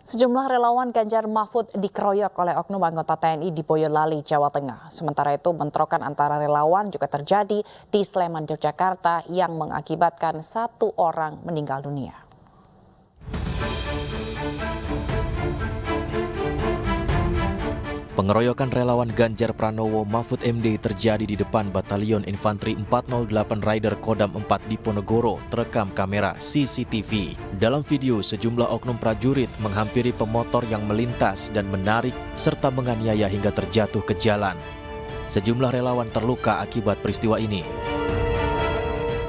Sejumlah relawan Ganjar Mahfud dikeroyok oleh oknum anggota TNI di Boyolali, Jawa Tengah. Sementara itu, bentrokan antara relawan juga terjadi di Sleman, Yogyakarta yang mengakibatkan satu orang meninggal dunia. Pengeroyokan relawan Ganjar Pranowo Mahfud MD terjadi di depan Batalion Infanteri 408 Rider Kodam 4 di Ponegoro terekam kamera CCTV. Dalam video, sejumlah oknum prajurit menghampiri pemotor yang melintas dan menarik serta menganiaya hingga terjatuh ke jalan. Sejumlah relawan terluka akibat peristiwa ini.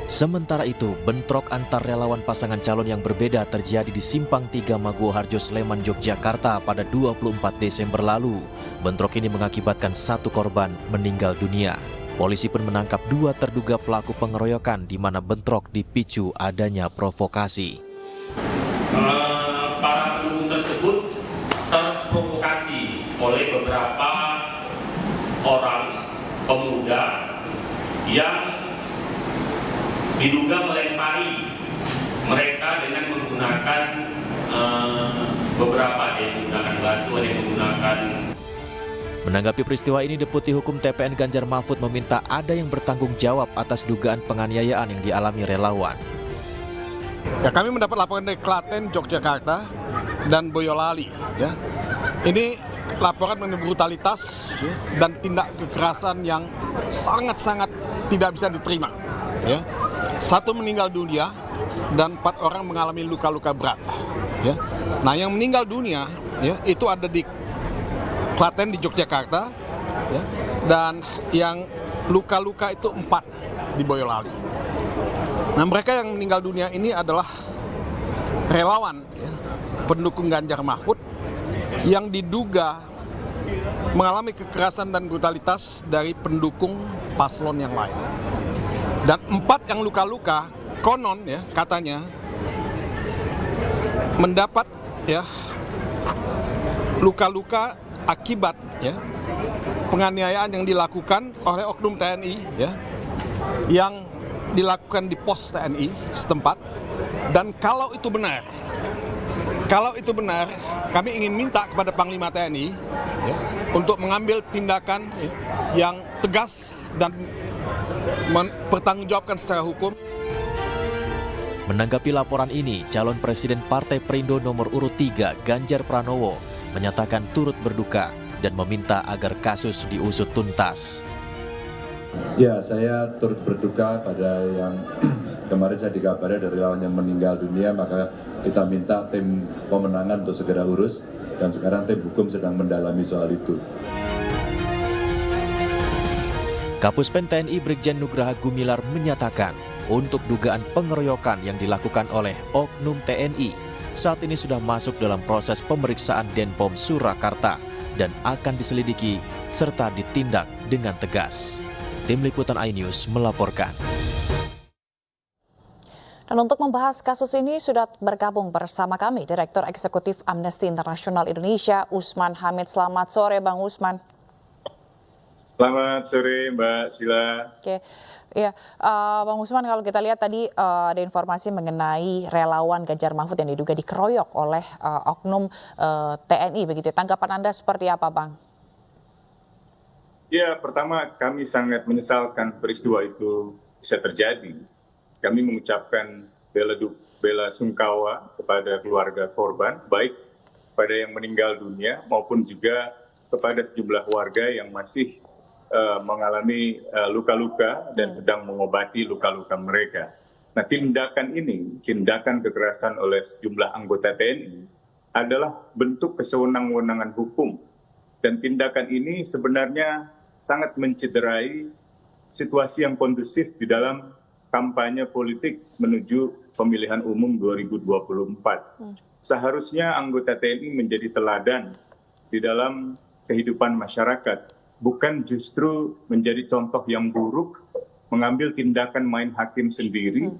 Sementara itu, bentrok antar relawan pasangan calon yang berbeda terjadi di Simpang 3 Maguwoharjo, Sleman, Yogyakarta pada 24 Desember lalu. Bentrok ini mengakibatkan satu korban meninggal dunia. Polisi pun menangkap dua terduga pelaku pengeroyokan di mana bentrok dipicu adanya provokasi. Para pendukung tersebut terprovokasi oleh beberapa orang pemuda yang diduga melempari mereka dengan menggunakan beberapa, ada yang menggunakan batu, ada yang menggunakan. Menanggapi peristiwa ini, Deputi Hukum TPN Ganjar Mahfud meminta ada yang bertanggung jawab atas dugaan penganiayaan yang dialami relawan. Ya, kami mendapat laporan dari Klaten, Yogyakarta, dan Boyolali. Ya. Ini laporan mengenai brutalitas ya, dan tindak kekerasan yang sangat-sangat tidak bisa diterima. Ya. Satu meninggal dunia dan 4 orang mengalami luka-luka berat. Ya. Nah, yang meninggal dunia ya, itu ada di Klaten di Yogyakarta, ya, dan yang luka-luka itu 4 di Boyolali. Nah, mereka yang meninggal dunia ini adalah relawan ya, pendukung Ganjar Mahfud yang diduga mengalami kekerasan dan brutalitas dari pendukung paslon yang lain. Dan 4 yang luka-luka konon ya katanya mendapat ya luka-luka akibat ya penganiayaan yang dilakukan oleh oknum TNI ya yang dilakukan di pos TNI setempat. Dan kalau itu benar kami ingin minta kepada Panglima TNI ya, untuk mengambil tindakan ya, yang tegas dan mempertanggungjawabkan secara hukum. Menanggapi laporan ini, calon Presiden Partai Perindo nomor urut 3 Ganjar Pranowo menyatakan turut berduka dan meminta agar kasus diusut tuntas. Ya, saya turut berduka pada yang kemarin saya dikabari dari relawan yang meninggal dunia, maka kita minta tim pemenangan untuk segera urus dan sekarang tim hukum sedang mendalami soal itu. Kapuspen TNI Brigjen Nugraha Gumilar menyatakan untuk dugaan pengeroyokan yang dilakukan oleh oknum TNI saat ini sudah masuk dalam proses pemeriksaan Denpom Surakarta dan akan diselidiki serta ditindak dengan tegas. Tim Liputan iNews melaporkan. Dan untuk membahas kasus ini sudah bergabung bersama kami Direktur Eksekutif Amnesty International Indonesia, Usman Hamid. Selamat sore, Bang Usman. Selamat sore, Mbak Sheila. Oke, ya, Bang Usman, kalau kita lihat tadi ada informasi mengenai relawan Ganjar Mahfud yang diduga dikeroyok oleh oknum TNI, begitu. Tanggapan Anda seperti apa, Bang? Ya, pertama kami sangat menyesalkan peristiwa itu bisa terjadi. Kami mengucapkan bela sungkawa kepada keluarga korban, baik pada yang meninggal dunia maupun juga kepada sejumlah warga yang masih mengalami luka-luka dan sedang mengobati luka-luka mereka. Nah, tindakan kekerasan oleh sejumlah anggota TNI adalah bentuk kesewenang-wenangan hukum. Dan tindakan ini sebenarnya sangat mencederai situasi yang kondusif di dalam kampanye politik menuju pemilihan umum 2024. Seharusnya anggota TNI menjadi teladan di dalam kehidupan masyarakat, bukan justru menjadi contoh yang buruk, mengambil tindakan main hakim sendiri,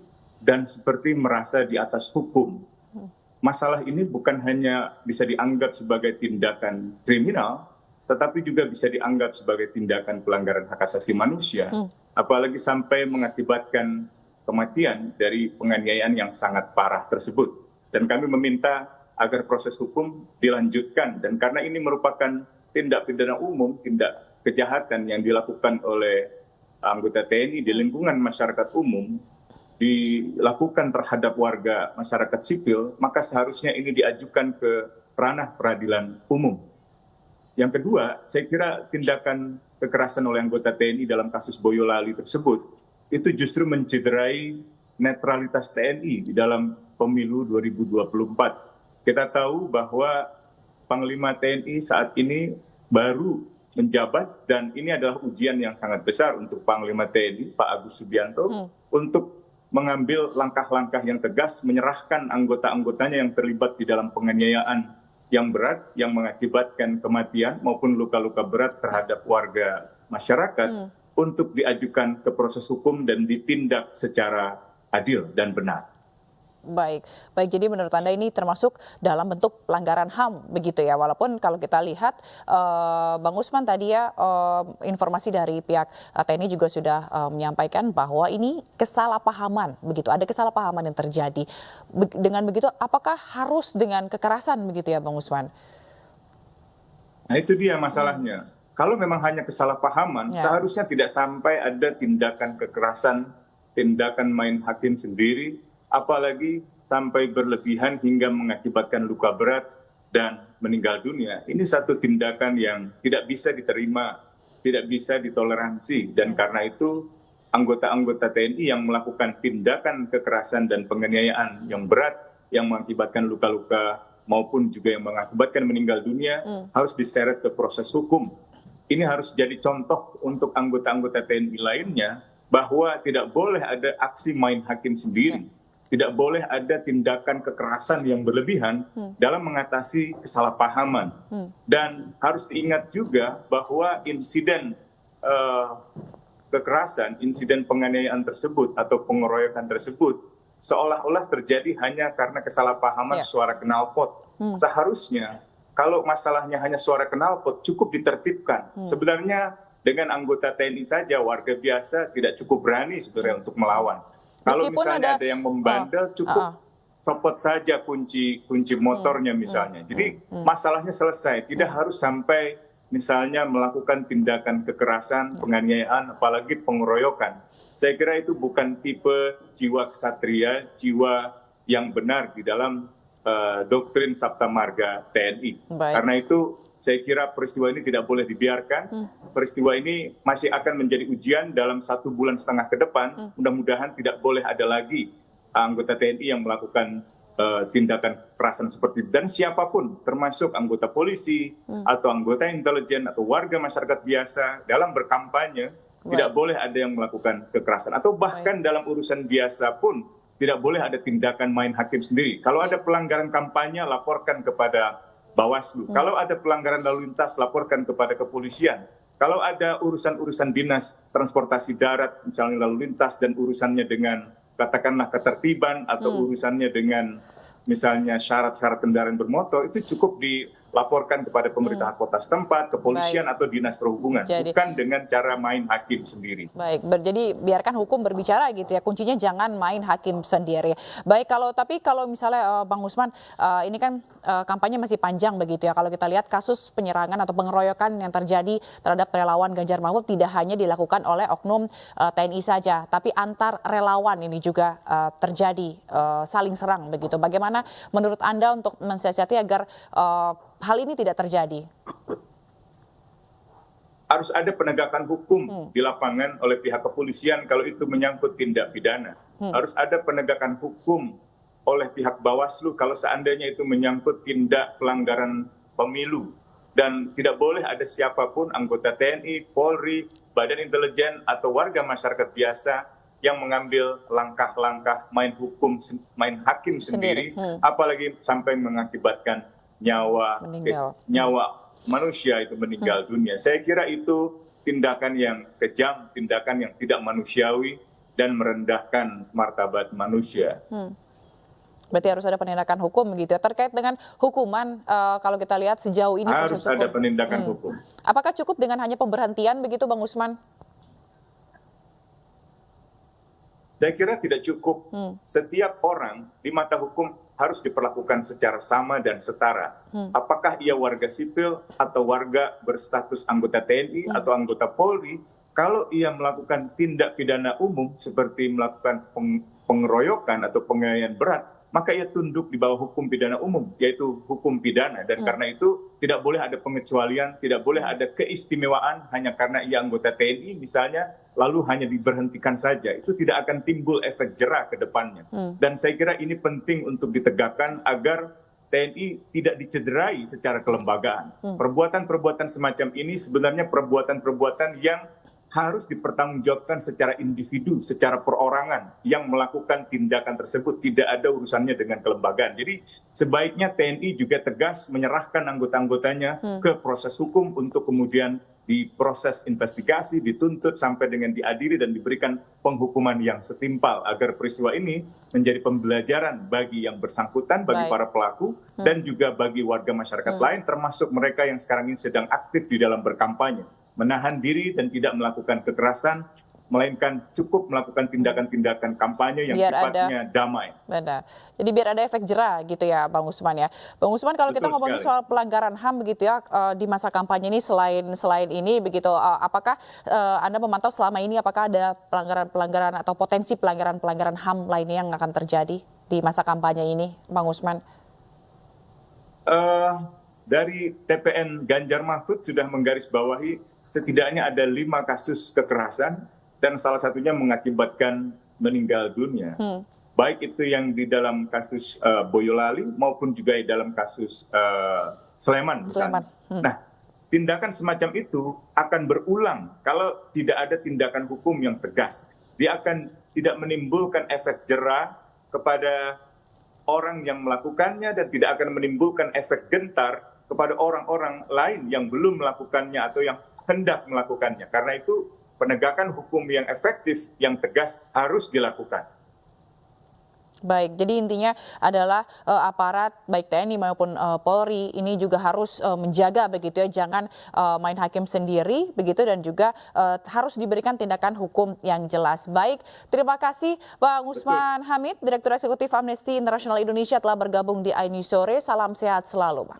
dan seperti merasa di atas hukum. Masalah ini bukan hanya bisa dianggap sebagai tindakan kriminal, tetapi juga bisa dianggap sebagai tindakan pelanggaran hak asasi manusia, apalagi sampai mengakibatkan kematian dari penganiayaan yang sangat parah tersebut. Dan kami meminta agar proses hukum dilanjutkan. Dan karena ini merupakan tindak pidana umum, tindak kejahatan yang dilakukan oleh anggota TNI di lingkungan masyarakat umum, dilakukan terhadap warga masyarakat sipil, maka seharusnya ini diajukan ke ranah peradilan umum. Yang kedua, saya kira tindakan kekerasan oleh anggota TNI dalam kasus Boyolali tersebut itu justru mencederai netralitas TNI di dalam pemilu 2024. Kita tahu bahwa Panglima TNI saat ini baru menjabat dan ini adalah ujian yang sangat besar untuk Panglima TNI, Pak Agus Subianto, untuk mengambil langkah-langkah yang tegas, menyerahkan anggota-anggotanya yang terlibat di dalam penganiayaan yang berat, yang mengakibatkan kematian maupun luka-luka berat terhadap warga masyarakat untuk diajukan ke proses hukum dan ditindak secara adil dan benar. Baik, jadi menurut Anda ini termasuk dalam bentuk pelanggaran HAM begitu ya, walaupun kalau kita lihat Bang Usman tadi ya informasi dari pihak TNI juga sudah menyampaikan bahwa ini kesalahpahaman begitu, ada kesalahpahaman yang terjadi. Dengan begitu apakah harus dengan kekerasan begitu ya Bang Usman? Nah itu dia masalahnya. Kalau memang hanya kesalahpahaman, seharusnya tidak sampai ada tindakan kekerasan, tindakan main hakim sendiri, apalagi sampai berlebihan hingga mengakibatkan luka berat dan meninggal dunia. Ini satu tindakan yang tidak bisa diterima, tidak bisa ditoleransi. Dan karena itu anggota-anggota TNI yang melakukan tindakan kekerasan dan penganiayaan yang berat, yang mengakibatkan luka-luka maupun juga yang mengakibatkan meninggal dunia, harus diseret ke proses hukum. Ini harus jadi contoh untuk anggota-anggota TNI lainnya, bahwa tidak boleh ada aksi main hakim sendiri. Tidak boleh ada tindakan kekerasan yang berlebihan dalam mengatasi kesalahpahaman. Dan harus diingat juga bahwa insiden kekerasan, insiden penganiayaan tersebut atau pengeroyokan tersebut seolah-olah terjadi hanya karena kesalahpahaman suara knalpot. Seharusnya kalau masalahnya hanya suara knalpot cukup ditertibkan. Sebenarnya dengan anggota TNI saja warga biasa tidak cukup berani sebenarnya untuk melawan. Kalau misalnya ada yang membandel, cukup copot saja kunci motornya misalnya. Jadi masalahnya selesai. Tidak harus sampai misalnya melakukan tindakan kekerasan, penganiayaan, apalagi pengeroyokan. Saya kira itu bukan tipe jiwa ksatria, jiwa yang benar di dalam doktrin Sabta Marga TNI. Karena itu saya kira peristiwa ini tidak boleh dibiarkan. Peristiwa ini masih akan menjadi ujian dalam 1,5 bulan ke depan. Mudah-mudahan tidak boleh ada lagi anggota TNI yang melakukan tindakan kekerasan seperti itu. Dan siapapun, termasuk anggota polisi, atau anggota intelijen, atau warga masyarakat biasa, dalam berkampanye, tidak boleh ada yang melakukan kekerasan. Atau bahkan dalam urusan biasa pun, tidak boleh ada tindakan main hakim sendiri. Kalau ada pelanggaran kampanye, laporkan kepada Bawaslu. Kalau ada pelanggaran lalu lintas, laporkan kepada kepolisian. Kalau ada urusan-urusan dinas transportasi darat, misalnya lalu lintas dan urusannya dengan katakanlah ketertiban atau urusannya dengan misalnya syarat-syarat kendaraan bermotor, itu cukup dilaporkan kepada pemerintah kota setempat, kepolisian atau dinas perhubungan, bukan dengan cara main hakim sendiri. Baik, jadi biarkan hukum berbicara gitu ya, kuncinya jangan main hakim sendiri. Baik, tapi kalau misalnya Bang Usman, ini kan kampanye masih panjang begitu ya, kalau kita lihat kasus penyerangan atau pengeroyokan yang terjadi terhadap relawan Ganjar Mahfud tidak hanya dilakukan oleh oknum TNI saja, tapi antar relawan ini juga terjadi saling serang begitu. Bagaimana menurut Anda untuk mensiasati agar hal ini tidak terjadi? Harus ada penegakan hukum di lapangan oleh pihak kepolisian kalau itu menyangkut tindak pidana. Harus ada penegakan hukum oleh pihak Bawaslu kalau seandainya itu menyangkut tindak pelanggaran pemilu. Dan tidak boleh ada siapapun anggota TNI, Polri, Badan Intelijen, atau warga masyarakat biasa yang mengambil langkah-langkah main hakim sendiri, apalagi sampai mengakibatkan nyawa manusia itu meninggal dunia. Saya kira itu tindakan yang kejam, tindakan yang tidak manusiawi dan merendahkan martabat manusia. Berarti harus ada penindakan hukum gitu ya. Terkait dengan hukuman, kalau kita lihat sejauh ini harus ada penindakan hukum. Apakah cukup dengan hanya pemberhentian begitu Bang Usman? Saya kira tidak cukup. Setiap orang di mata hukum harus diperlakukan secara sama dan setara. Apakah ia warga sipil atau warga berstatus anggota TNI atau anggota Polri, kalau ia melakukan tindak pidana umum seperti melakukan pengeroyokan atau penganiayaan berat, maka ia tunduk di bawah hukum pidana umum, yaitu hukum pidana. Dan karena itu tidak boleh ada pengecualian, tidak boleh ada keistimewaan hanya karena ia anggota TNI misalnya, lalu hanya diberhentikan saja. Itu tidak akan timbul efek jera ke depannya. Dan saya kira ini penting untuk ditegakkan agar TNI tidak dicederai secara kelembagaan. Perbuatan-perbuatan semacam ini sebenarnya perbuatan-perbuatan yang harus dipertanggungjawabkan secara individu, secara perorangan yang melakukan tindakan tersebut, tidak ada urusannya dengan kelembagaan. Jadi sebaiknya TNI juga tegas menyerahkan anggota-anggotanya ke proses hukum untuk kemudian diproses investigasi, dituntut sampai dengan diadili dan diberikan penghukuman yang setimpal agar peristiwa ini menjadi pembelajaran bagi yang bersangkutan, bagi para pelaku, dan juga bagi warga masyarakat lain, termasuk mereka yang sekarang ini sedang aktif di dalam berkampanye. Menahan diri dan tidak melakukan kekerasan, melainkan cukup melakukan tindakan-tindakan kampanye yang sifatnya damai. Benar. Jadi biar ada efek jera gitu ya Bang Usman ya. Bang Usman, kalau kita ngomongin soal pelanggaran HAM begitu ya di masa kampanye ini selain ini begitu, apakah Anda memantau selama ini apakah ada pelanggaran atau potensi pelanggaran HAM lainnya yang akan terjadi di masa kampanye ini, Bang Usman? Dari TPN Ganjar Mahfud sudah menggarisbawahi setidaknya ada 5 kasus kekerasan dan salah satunya mengakibatkan meninggal dunia. Baik itu yang di dalam kasus Boyolali maupun juga di dalam kasus Sleman misalnya. Nah, tindakan semacam itu akan berulang kalau tidak ada tindakan hukum yang tegas. Dia akan tidak menimbulkan efek jera kepada orang yang melakukannya dan tidak akan menimbulkan efek gentar kepada orang-orang lain yang belum melakukannya atau yang hendak melakukannya. Karena itu penegakan hukum yang efektif, yang tegas harus dilakukan. Baik, jadi intinya adalah aparat baik TNI maupun Polri ini juga harus menjaga begitu ya, jangan main hakim sendiri begitu, dan juga harus diberikan tindakan hukum yang jelas. Baik, terima kasih Bang Usman Hamid, Direktur Eksekutif Amnesty International Indonesia telah bergabung di iNews Sore. Salam sehat selalu, Bang.